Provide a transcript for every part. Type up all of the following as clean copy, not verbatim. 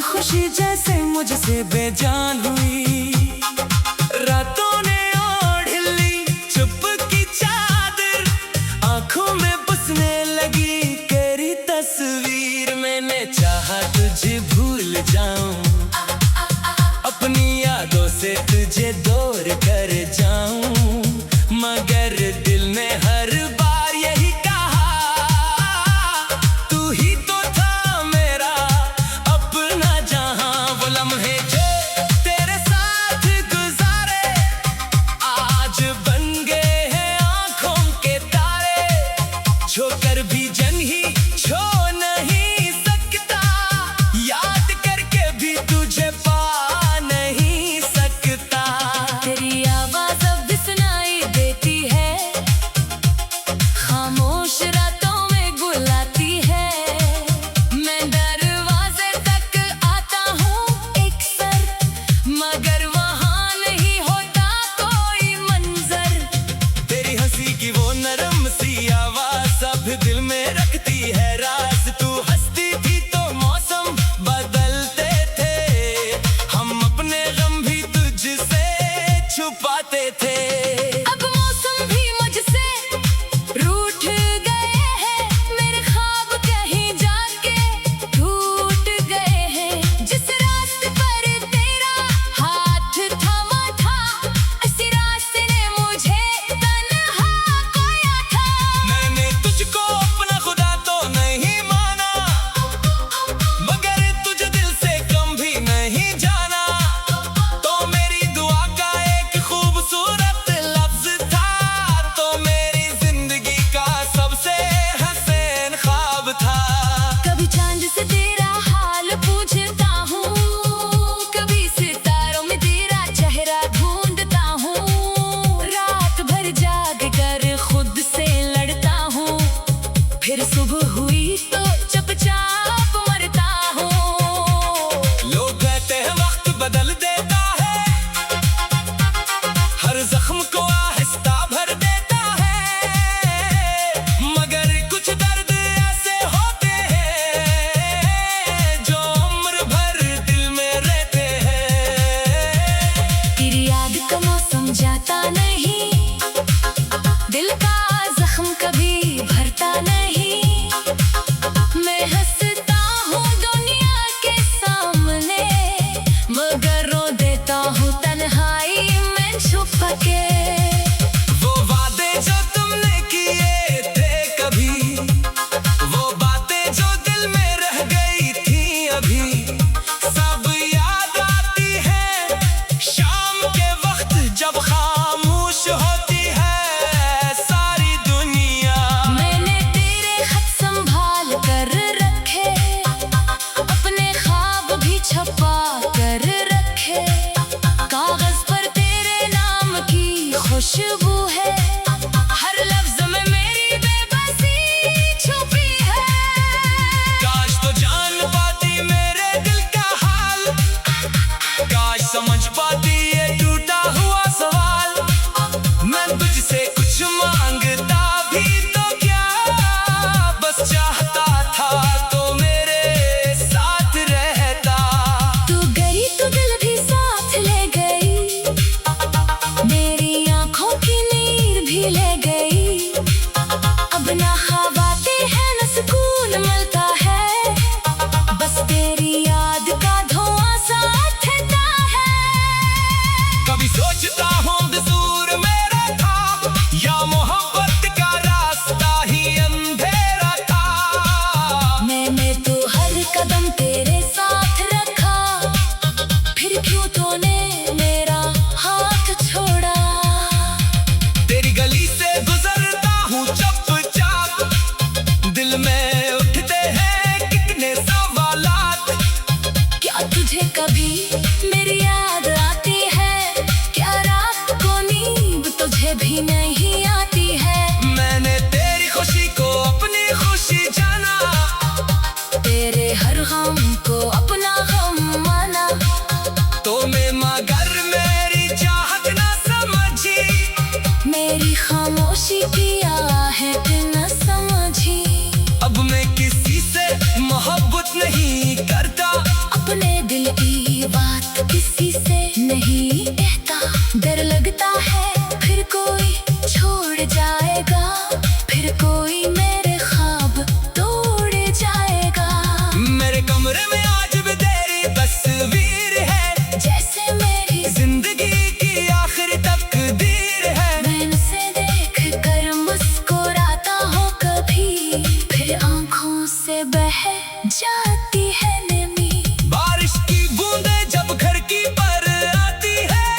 खुशी जैसे मुझसे बेजान हुई, रातों ने ओढ़ ली चुप की चादर, आंखों में बसने लगी तेरी तस्वीर। मैंने चाहा तुझे भूल जाऊं, अपनी यादों से तुझे दूर कर जाऊं, मगर दिल ने हर बार यही कहा, तू ही तो था मेरा अपना जहां। वो लम्हे जो तेरे साथ गुजारे आज बन गए हैं आंखों के तारे, छोकर भी जन ही छो नहीं सकता, याद करके भी तुझे पा नहीं सकता। तेरी आवाज अब भी सुनाई देती है, खामोश रातों में बुलाती है, मैं दरवाजे तक आता हूँ एक सर, मगर वहाँ नहीं होता कोई मंजर। तेरी हंसी की वो नरम सी आवाज अब दिल में रखती है राज, तू हंसती थी तो मौसम बदलते थे, हम अपने गम भी तुझसे छुपाते थे। अब मौसम भी मुझसे रूठ गए हैं, मेरे ख्वाब कहीं जाके टूट गए हैं, जिस रास्ते पर तेरा हाथ थामा था, इसी रास्ते ने मुझे तन्हा खोया था। मैंने तुझको अपना खुदा तो नहीं माना, मगर तुझे दिल से कम भी नहीं जाना, तो मेरी दुआ का एक खूबसूरत लफ्ज था, तो मेरी जिंदगी का सबसे हसीन ख्वाब था। कभी चांद से तेरा हाल पूछता हूँ, कभी सितारों में तेरा चेहरा ढूंढता हूँ, रात भर जाग कर खुद से लड़ता हूँ, फिर सुबह हुई तो चुपचाप मरता हूँ। लोग कहते हैं वक्त बदल देता है, हर जख्म को आहिस्ता भर देता है, मगर कुछ दर्द ऐसे होते हैं जो उम्र भर दिल में रहते हैं। तेरी याद का मौसम जाता नहीं, दिल का जख्म कभी भरता नहीं, मैं हंसता हूँ दुनिया के सामने, मगर रो देता हूँ तन्हाई में छुप के। वो वादे जो तुमने किए थे कभी, वो बातें जो दिल में रह गई थी अभी, सब याद आती है शाम के वक्त जब खामोश होती है सारी दुनिया। मैंने तेरे खत संभाल कर रखे, अपने ख्वाब भी छपा कर रखे, कागज पर तेरे नाम की खुशबू है, हर लफ्ज में मेरी बेबसी छुपी है। काश तो जान पाती मेरे दिल का हाल, काश समझ पाती ये टूटा हुआ सवाल, मैं तुझसे कुछ मांगता भी तो क्या, बस चाहता था तो मेरे साथ रहता। तू गई तो दिल भी साथ ले गई, मेरी आंखों की नीर भी ले गई, अब ना ख्वाब आते हैं न सुकून मिलता है, बस तेरी याद का धुआं साथ रहता है। कभी सोचता हूँ कसूर मेरा था, या मोहब्बत का रास्ता ही अंधेरा था, मैंने तो हर कदम तेरे साथ रखा, फिर क्यों तूने मेरा हाथ छोड़ा। तेरी गली से गुजरता हूँ चुपचाप, दिल में उठते हैं कितने सवालात, क्या तुझे कभी मेरी याद आती है, क्या रात को नींद तुझे भी नहीं आती है, खामोशी किया है कि न समझी। अब मैं किसी से मोहब्बत नहीं करता, अपने दिल की बात किसी से नहीं कहता। डर लगता है फिर कोई छोड़ जाएगा, फिर कोई मेरे ख्वाब तोड़ जाएगा। मेरे कमरे में आज भी तेरी तस्वीर है, जैसे मेरी जिंदगी की आखिरी तकदीर है। मैं उसे देख कर मुस्कुराता हूँ कभी, फिर आंखों से बह जाती है नमी। बारिश की बूंदें जब खिड़की पर आती है,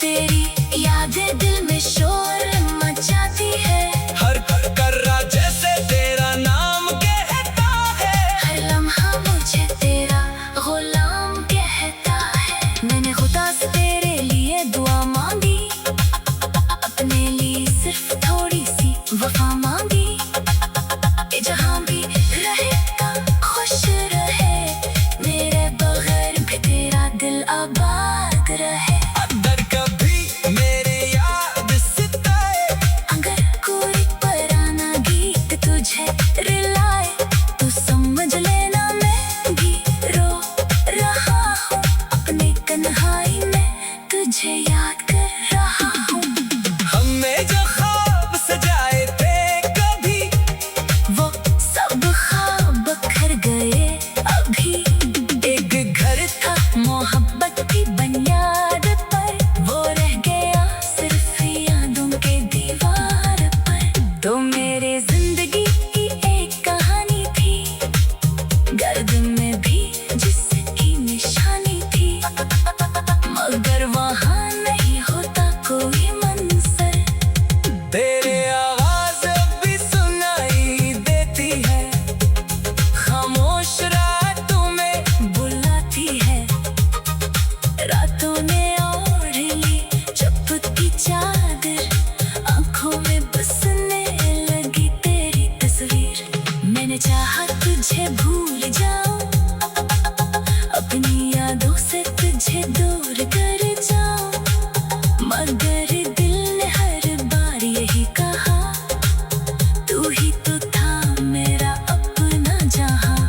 तेरी यादें दिल में शोर मचाती है। हर कर्रा जैसे तेरा नाम कहता है, हर लम्हा मुझे तेरा गुलाम कहता है। मैंने खुदा से तेरे लिए दुआ मांगी, अपने लिए सिर्फ थोड़ी सी वफा मांगी। ये जहां भी रहेगा खुश रहे, मेरे बगैर भी तेरा दिल आबाद रहे। अगर कभी मेरे याद सताए, अगर कोई पुराना गीत तुझे रुलाए, तो समझ लेना मैं भी रो रहा हूँ। अपनी तन्हाई में तुझे याद कर रहा हूँ। हमने जो ख्वाब सजाए थे कभी, वो सब ख्वाब बिखर गए अभी। एक घर था मोहब्बत की बुनियाद पर, वो रह गया सिर्फ यादों के दीवार पर। तो मेरे जिंदगी की एक कहानी थी, गर्द में भी जिसकी निशानी थी। मगर वहाँ नहीं होता कोई मंजर, तेरे आवाज भी सुनाई देती है, खामोश रातों में बुलाती है। रातों ने ओढ़ ली चुप की चादर, आंखों में बसने लगी तेरी तस्वीर। मैंने चाहा तुझे भूल जाऊं, अपनी यादों से तुझे दूर कर जाऊं। मगर दिल ने हर बार यही कहा, तू ही तो था मेरा अपना जहां।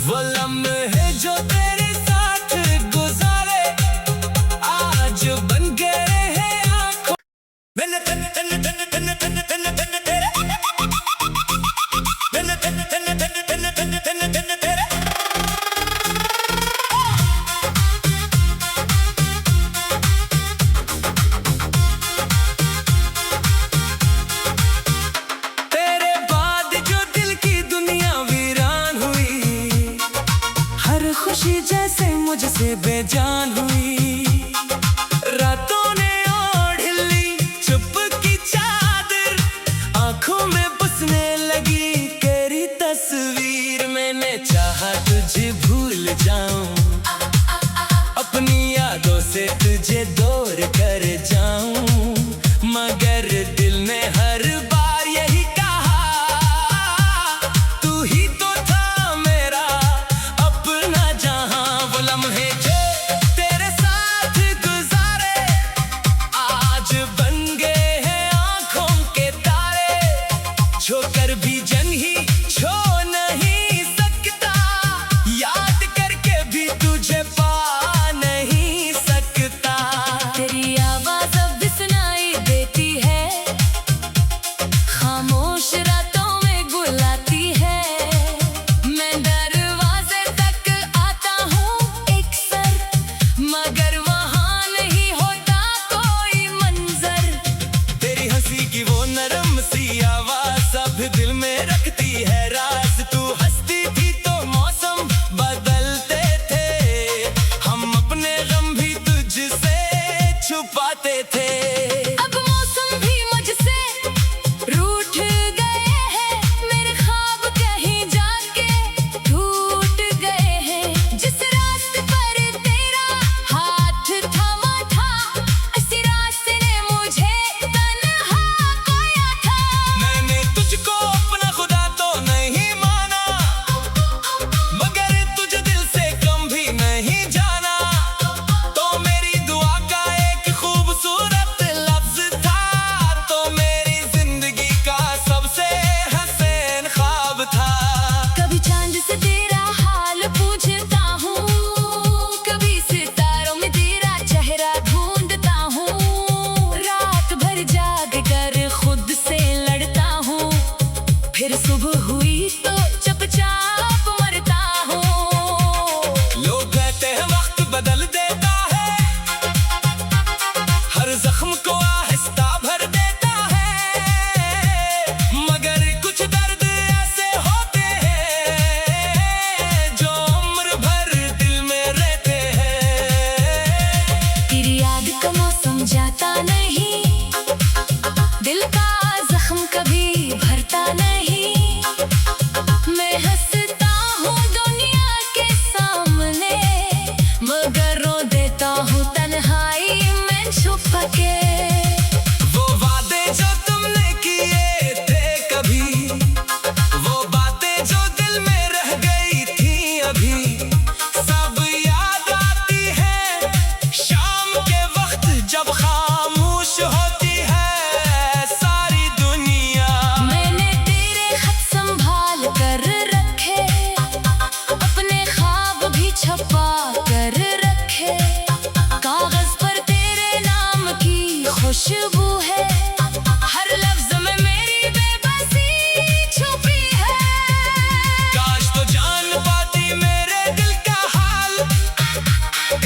वो लम्हे जो तेरे साथ गुजारे, आज बन गए हैं आंखों। मैंने तेरे तेरे बाद जो दिल की दुनिया वीरान हुई, हर खुशी जैसे मुझसे बेजान हुई। रातों ने ओढ़ ली चुप की चादर, आंखों में बसने लगी तेरी तस्वीर। मैंने चाहा तुझे भूल जाऊं, अपनी यादों से तुझे दूर कर जाऊं। मगर दिल ने हर बार यही कहा, तू ही तो था मेरा अपना जहां। वो लम्हे जो तेरे साथ गुजारे, आज बन गए हैं आंखों के तारे। छोकर भी जंग ही छोड़ नहीं सकता, याद करके भी तुझे पा नहीं सकता। तेरी आवाज अब भी सुनाई देती है, खामोश रातों में बुलाती है। मैं दरवाजे तक आता हूँ अक्सर, मगर वहाँ नहीं होता कोई मंजर। तेरी हंसी की वो नरम सी आवाज सब दिल में रखती है राज। तू हंसती थी तो मौसम बदलते थे, हम अपने गम भी तुझसे छुपाते थे। अब मौसम भी मुझसे रूठ गए हैं, मेरे ख्वाब कहीं जाके टूट गए हैं। जिस रास्ते पर तेरा हाथ थामा था, इसी रास्ते ने मुझे तन्हा पाया था। मैंने तुझको दिल का जख्म कभी भरता नहीं। मैं हंसता हूँ दुनिया के सामने, मगर रो देता हूँ तन्हाई में छुप के। वो वादे जो तुमने किए थे कभी, वो बातें जो दिल में रह गई थी अभी, सब याद आती है शाम के वक्त जब खामोश होती है सारी दुनिया। मैंने तेरे खत संभाल कर रखे, अपने ख्वाब भी छपा कर रखे। कागज पर तेरे नाम की खुशबू है, हर लफ्ज में मेरी बेबसी छुपी है। काश तो जान पाती मेरे दिल का हाल,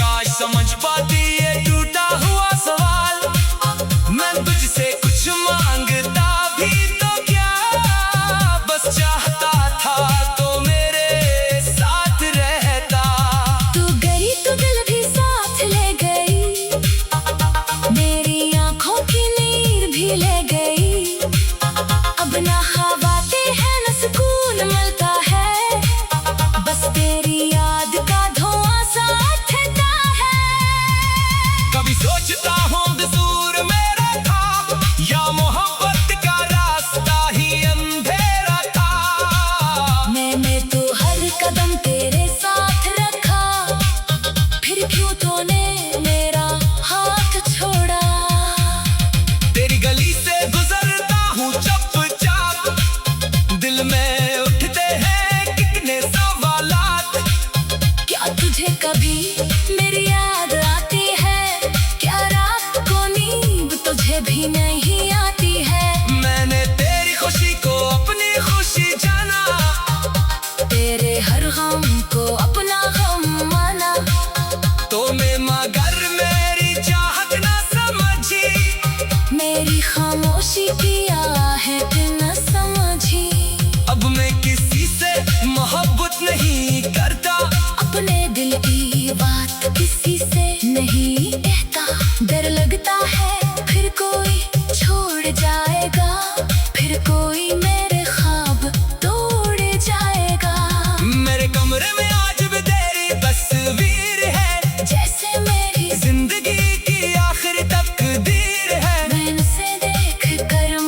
काश समझ पाती ये टूटा हुआ सवाल। मैं तुझसे कुछ मांगता भी तो क्या, बस चाहता था तो मेरे साथ रहता। तू गई तो दिल भी साथ ले गई, मेरी आंखों की नीर भी ले गई। अब ना हवाते हैं न सुकून मिलता है, बस तेरी याद का धुआं साथ देता है। कभी सोचता हूँ कसूर मेरा था, या मोहब्बत का रास्ता ही अंधेरा था। मैंने तो हर कदम तेरे साथ रखा, फिर क्यों तूने मेरा हाथ छोड़ा। तेरी गली से गुजरता हूँ चुपचाप, दिल में उठते हैं कितने सवालात। क्या तुझे कभी मेरी याद आती है, क्या रात को नींद तुझे भी नहीं आती है। मैंने तेरी खुशी को अपनी खुशी जाना, तेरे हर गम को अपना गम माना। तो मैं मगर मेरी चाहत ना समझी, मेरी खामोशी की आहट न समझी। अब मैं किसी से मोहब्बत नहीं करता, अपने दिल की बात किसी से नहीं कहता। डर लगता है फिर कोई छोड़ जाएगा, फिर कोई मेरे ख्वाब तोड़ जाएगा। मेरे कमरे में आज भी तेरी तस्वीर है, जैसे मेरी जिंदगी की आखिरी तकदीर है। नैन से देख कर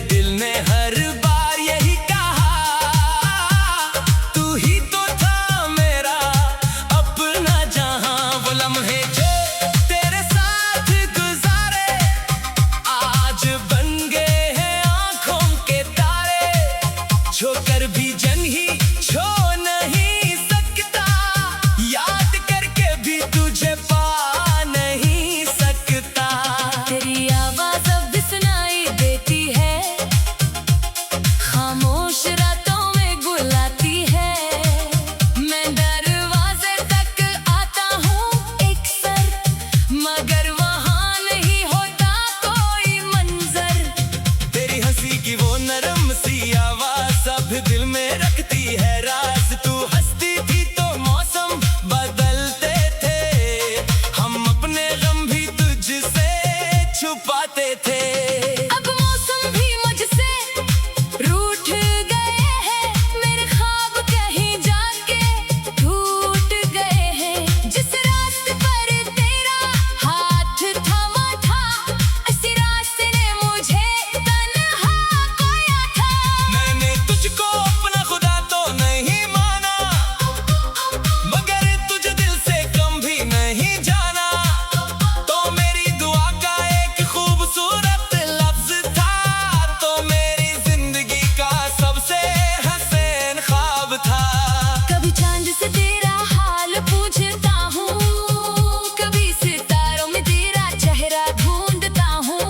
दिल ने हर बार यही कहा, तू ही तो था मेरा अपना जहां। वो लम्हे जो तेरे साथ गुजारे आज बन गए हैं आंखों के तारे। छोकर भी जन ही छो नहीं सकता, याद करके भी तुझे पा नहीं सकता। तेरी आवाज अब सुनाई देती है, खामोश रातों में बुलाती है। मैं दरवाजे तक आता हूँ एक सर, मगर वहाँ नहीं होता कोई मंजर। तेरी हंसी की वो नरम सी आवाज सब दिल में रखती है राज। तू हंसती थी तो मौसम बदलते थे, हम अपने गम भी तुझसे छुपाते थे। अब मौसम भी मुझसे रूठ गए हैं, मेरे ख्वाब कहीं जाके टूट गए हैं। जिस रास्ते पर तेरा हाथ थामा था, इसी रास्ते ने मुझे तन्हा पाया था। मैंने तुझको अपना खुदा तो नहीं माना, मगर तुझे दिल से कम भी नहीं जाना। तो मेरी दुआ का एक खूबसूरत लफ्ज था, तो मेरी जिंदगी का सबसे हसीन ख्वाब था। कभी चांद से तेरा हाल पूछता हूँ, कभी सितारों में तेरा चेहरा ढूंढता हूँ।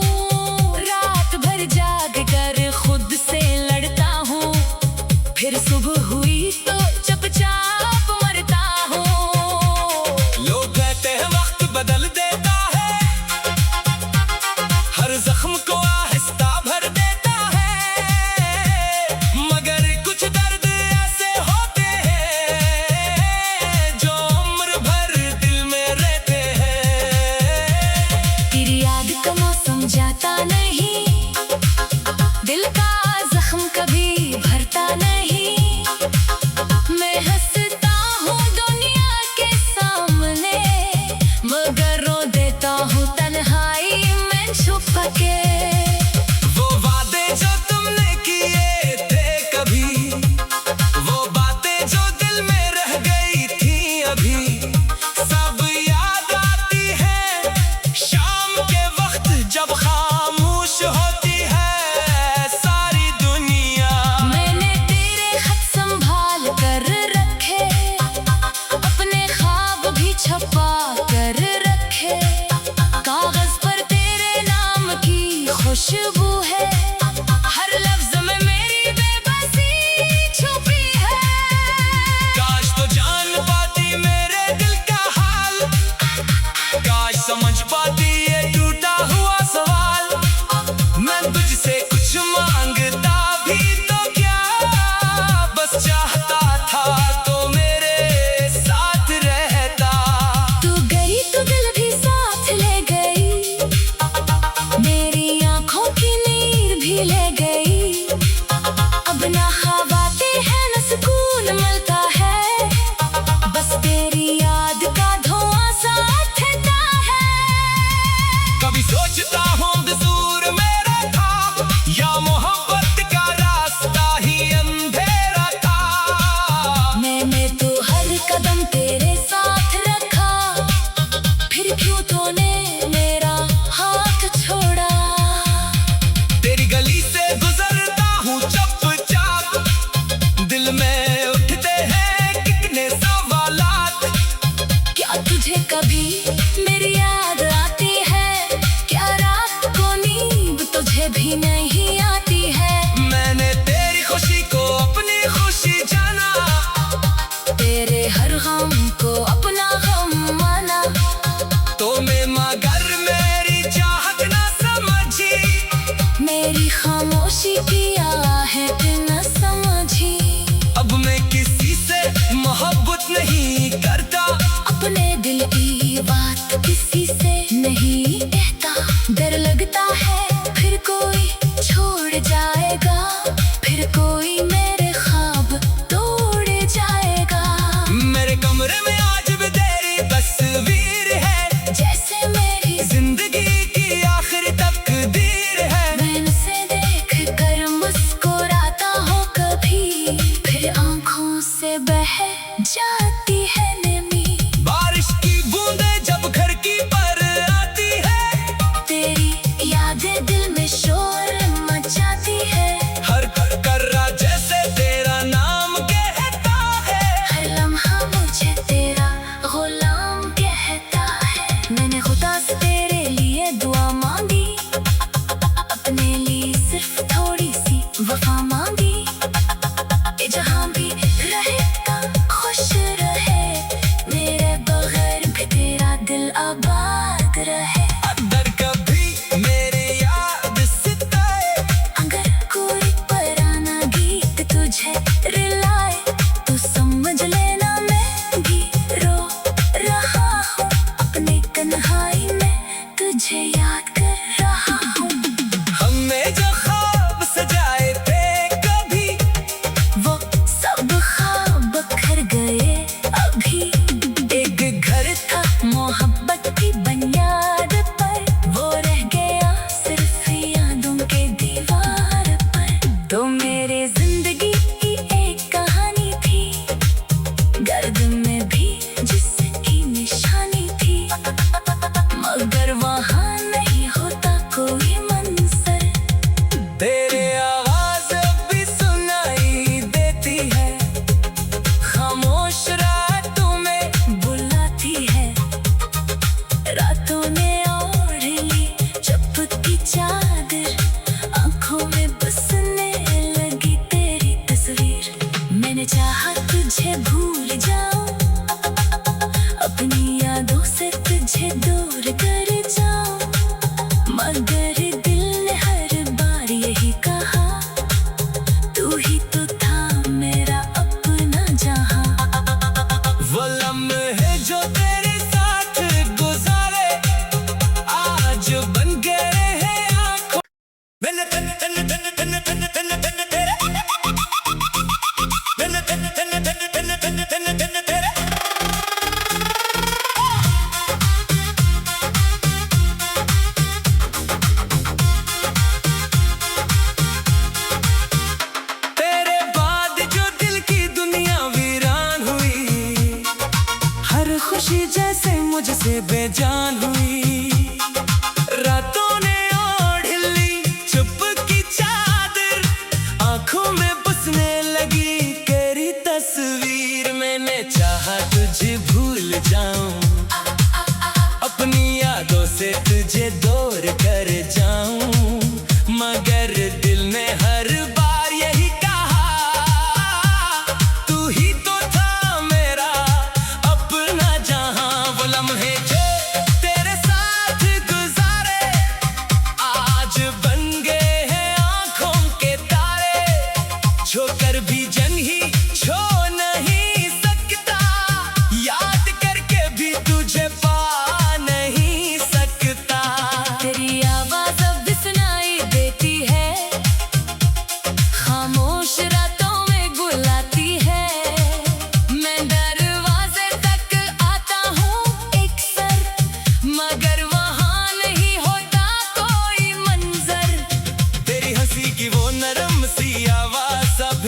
रात भर जाग कर खुद से लड़ता हूँ, फिर सुबह हुई तो चुपचाप मरता हूँ। लोग कहते हैं वक्त बदल देता है, हर जख्म को आहिस्ता भर देता है। मगर कुछ दर्द ऐसे होते हैं जो उम्र भर दिल में रहते हैं। तेरी याद का मौसम जाता नहीं, दिल का जख्म कभी भरता नहीं। मैं हंसता हूँ दुनिया के सामने, मगर रो देता हूँ तन्हाई में छुप के। वो वादे जो तुमने किए थे कभी, वो बातें जो दिल में रह गई थी अभी, सब याद आती है शाम के वक्त जब खामोश होती है सारी दुनिया। मैंने तेरे खत संभाल कर रखे, अपने ख्वाब भी छपा कर रखे। कागज पर तेरे नाम की खुशबू है, हर लफ्ज में मेरी बेबसी छुपी है। काश तो जान पाती मेरे दिल का हाल, काश समझ पाती ये टूटा हुआ सवाल। मैं तुझसे कुछ मांगता भी तो क्या, बस चाहता था तो मेरे साथ रहता। तू गई तो दिल भी साथ ले गई, मेरी आंखों की नीर भी ले गई। अब ना ख्वाब आते हैं न सुकून मिलता है, बस तेरी याद का धुआं साथ देता है। कभी सोचता हूँ कसूर मेरा था, या मोहब्बत का रास्ता ही अंधेरा था। मैंने तो हर कदम तेरे साथ रखा, फिर क्यों तूने मेरा हाथ छोड़ा। तेरी गली से गुजरता हूँ चुपचाप, दिल में उठते हैं कितने सवालात। क्या तुझे कभी मेरी याद आती है, क्या रात को नींद तुझे भी नहीं आती है। मैंने तेरी खुशी को अपनी खुशी जाना, तेरे हर गम को अपना गम माना। तो मैं मगर मेरी चाहत ना समझी, मेरी खामोशी की आहट न समझी। अब मैं किसी से मोहब्बत नहीं करता, अपने दिल की बात किसी से नहीं कहता। डर लगता है फिर कोई छोड़ जाएगा, फिर कोई मेरे ख्वाब तोड़ जाएगा। मेरे कमरे में आज भी तेरी तस्वीर है, जैसे मेरी जिंदगी की आखिरी तकदीर है। मैंने से देख कर तो मेरे जिंदगी की एक कहानी थी, गर्द में भी जिसकी निशानी थी, मगर वहाँ नहीं होता कोई मंजर। तेरे आवाज भी सुनाई देती है, खामोश रातों में बुलाती है, रातों ने ओढ़ ली चपकी चादर, आंखों में बसने लगी तेरी तस्वीर। मैंने चाहा तुझे भूल जाऊं, अपनी यादों से तुझे दूर कर जाऊं, मगर दिल ने हर बार यही कहा, तू ही तो था मेरा अपना जहां। वो लम्हे जो तेरे साथ गुजारे आज बन गए हैं आँखों। मैंने तेरे बाद जो दिल की दुनिया वीरान हुई, हर खुशी जैसे मुझसे बेजान हुई, रातों ने ओढ़ ली चुपकी चादर, आंखों में बसने लगी तेरी तस्वीर। मैंने चाहा तुझे भूल जाऊं, अपनी यादों से तुझे दूर कर जाऊं, मगर दिल ने हर बार यही कहा, तू ही तो था मेरा अपना जहां। वो लम्हे जो तेरे साथ गुजारे आज बन गए हैं आंखों के तारे, छोकर भी जन ही छो नहीं सकता, याद करके भी तुझे पा नहीं सकता। तेरी आवाज अब भी सुनाई देती है, खामोश रातों में बुलाती है, मैं दरवाजे तक आता हूँ एक सर, मगर वहाँ नहीं होता कोई मंजर। तेरी हंसी की वो नरम सी आवाज अब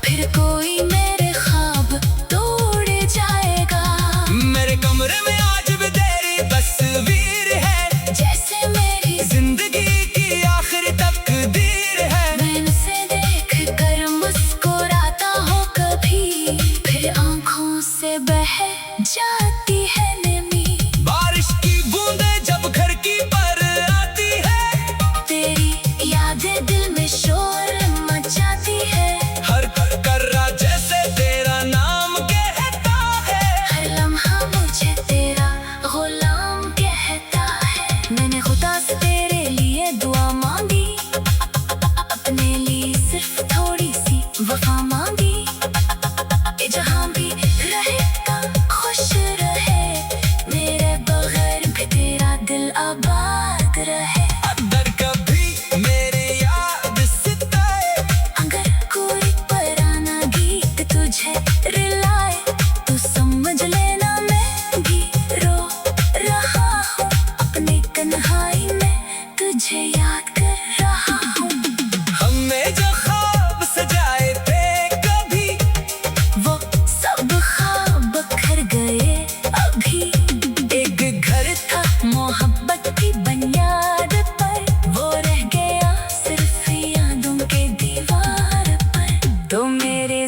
फिर कोई मेरे ख्वाब तोड़ जाएगा। मेरे कमरे में आज भी तेरी तस्वीर है, जैसे मेरी जिंदगी की आखिरी तकदीर है। मैं उसे देख कर मुस्कुराता हूँ कभी, फिर आंखों से बह जाती है नमी। बारिश की बूंदें जब घर की पर आती है, तेरी यादें दिल में शोर मचाती है। हर कर्रा जैसे तेरा नाम कहता है। हर लम्हा मुझे तेरा गुलाम कहता है। मैंने खुदा से तेरे लिए दुआ मांगी, अपने लिए सिर्फ थोड़ी सी वफा मांगी। ये जहां भी रहेगा खुश रहे, मेरे बगैर भी तेरा दिल आबाद रहे। अगर कभी मेरी याद सताए, अगर कोई पुराना गीत तुझे रुलाए, तो समझ लेना मैं भी रो रहा हूँ। अपनी तन्हाई में तुझे याद कर रहा हूँ। हमने जो ख्वाब सजाए थे कभी, वो सब ख्वाब बिखर गए अभी। एक घर था मोहब्बत की बुनियाद पर, वो रह गया सिर्फ यादों के दीवार पर। तो मेरे